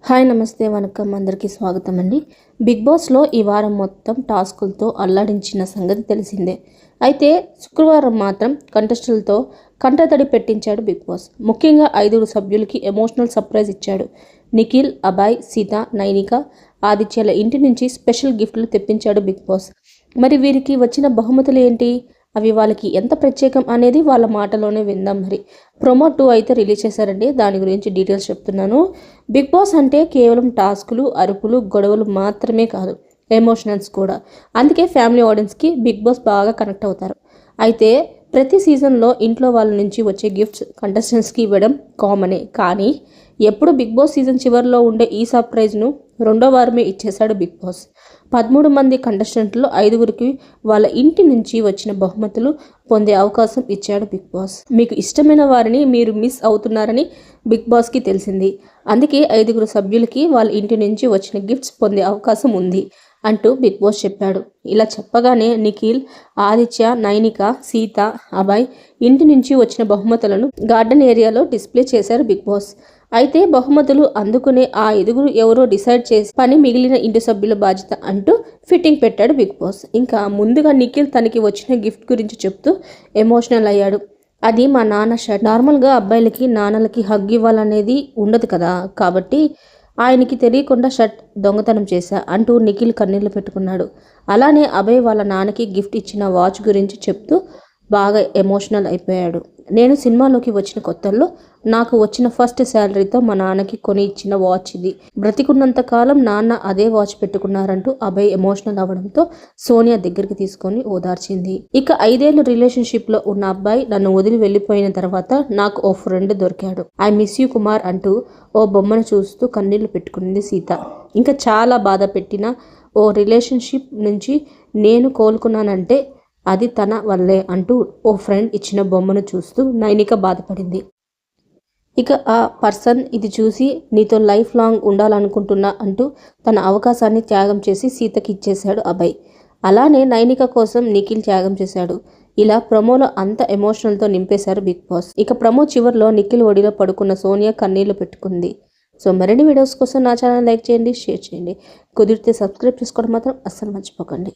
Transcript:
Hi నమస్తే వనకం అందరికీ స్వాగతం అండి. బిగ్ బాస్లో ఈ వారం మొత్తం టాస్కులతో అల్లాడించిన సంగతి తెలిసిందే. అయితే శుక్రవారం మాత్రం కంటెస్టెంట్లతో కంటతడి పెట్టించాడు బిగ్ బాస్. ముఖ్యంగా 5 సభ్యులకి ఎమోషనల్ సర్ప్రైజ్ ఇచ్చాడు. నిఖిల్, అభయ్, సీత, నైనిక, ఆదిత్యల ఇంటి నుంచి స్పెషల్ గిఫ్ట్లు తెప్పించాడు బిగ్ బాస్. మరి వీరికి వచ్చిన బహుమతులు ఏంటి, అవి వాళ్ళకి ఎంత ప్రత్యేకం అనేది వాళ్ళ మాటలోనే విందాం. మరి ప్రోమో 2 అయితే రిలీజ్ చేశారండి. దాని గురించి డీటెయిల్స్ చెప్తున్నాను. బిగ్ బాస్ అంటే కేవలం టాస్కులు, అరుపులు, గొడవలు మాత్రమే కాదు, ఎమోషనల్స్ కూడా. అందుకే ఫ్యామిలీ ఆడియన్స్కి బిగ్ బాస్ బాగా కనెక్ట్ అవుతారు. అయితే ప్రతి సీజన్లో ఇంట్లో వాళ్ళ నుంచి వచ్చే గిఫ్ట్స్ కంటెస్టెంట్స్కి ఇవ్వడం కామనే. కానీ ఎప్పుడు బిగ్ బాస్ సీజన్ చివరిలో ఉండే ఈ సర్ప్రైజ్ను రెండో వారమే ఇచ్చేశాడు బిగ్ బాస్. 13 మంది కంటెస్టెంట్లు 5గురికి వాళ్ళ ఇంటి నుంచి వచ్చిన బహుమతులు పొందే అవకాశం ఇచ్చాడు బిగ్ బాస్. మీకు ఇష్టమైన వారిని మీరు మిస్ అవుతున్నారని బిగ్ బాస్కి తెలిసింది. అందుకే 5 సభ్యులకి వాళ్ళ ఇంటి నుంచి వచ్చిన గిఫ్ట్స్ పొందే అవకాశం ఉంది అంటూ బిగ్ బాస్ చెప్పాడు. ఇలా చెప్పగానే నిఖిల్, ఆదిత్య, నైనిక, సీత, అభయ్ ఇంటి నుంచి వచ్చిన బహుమతులను గార్డెన్ ఏరియాలో డిస్ప్లే చేశారు బిగ్ బాస్. అయితే బహుమతులు అందుకునే ఆ 5 ఎవరో డిసైడ్ చేసి పని మిగిలిన ఇంటి సభ్యుల బాధ్యత అంటూ ఫిట్టింగ్ పెట్టాడు బిగ్ బాస్. ఇంకా ముందుగా నిఖిల్ తనకి వచ్చిన గిఫ్ట్ గురించి చెప్తూ ఎమోషనల్ అయ్యాడు. అది మా నాన్న షర్ట్. నార్మల్గా అబ్బాయిలకి నాన్నలకి హగ్ ఇవ్వాలనేది ఉండదు కదా, కాబట్టి ఆయనకి తెలియకుండా షర్ట్ దొంగతనం చేశా అంటూ నిఖిల్ కన్నీళ్లు పెట్టుకున్నాడు. అలానే అభయ్ వాళ్ళ నాన్నకి గిఫ్ట్ ఇచ్చిన వాచ్ గురించి చెప్తూ బాగా ఎమోషనల్ అయిపోయాడు. నేను సినిమాలోకి వచ్చిన కొత్తల్లో నాకు వచ్చిన ఫస్ట్ శాలరీతో మా నాన్నకి కొని ఇచ్చిన వాచ్ ఇది. బ్రతికున్నంత కాలం నాన్న అదే వాచ్ పెట్టుకున్నారంటూ అభయ్ ఎమోషనల్ అవ్వడంతో సోనియా దగ్గరికి తీసుకొని ఓదార్చింది. ఇక 5 ఏళ్ళు రిలేషన్షిప్లో ఉన్న అబ్బాయి నన్ను వదిలి వెళ్ళిపోయిన తర్వాత నాకు ఓ ఫ్రెండ్ దొరికాడు, ఐ మిస్ యూ కుమార్ అంటూ ఓ బొమ్మను చూస్తూ కన్నీళ్లు పెట్టుకునింది సీత. ఇంకా చాలా బాధ పెట్టిన ఓ రిలేషన్షిప్ నుంచి నేను కోలుకున్నానంటే అది తన వల్లే అంటూ ఓ ఫ్రెండ్ ఇచ్చిన బొమ్మను చూస్తూ నైనిక బాధపడింది. ఇక ఆ పర్సన్ ఇది చూసి నీతో లైఫ్ లాంగ్ ఉండాలనుకుంటున్నా అంటూ తన అవకాశాన్ని త్యాగం చేసి సీతకి ఇచ్చేశాడు అభయ్. అలానే నైనిక కోసం నిఖిల్ త్యాగం చేశాడు. ఇలా ప్రమోలో అంత ఎమోషనల్తో నింపేశారు బిగ్ బాస్. ఇక ప్రమో చివరిలో నిఖిల్ ఒడిలో పడుకున్న సోనియా కన్నీళ్లు పెట్టుకుంది. సో మరిన్ని వీడియోస్ కోసం నా ఛానల్ లైక్ చేయండి, షేర్ చేయండి, కుదిరితే సబ్స్క్రైబ్ చేసుకోవడం మాత్రం అస్సలు మర్చిపోకండి.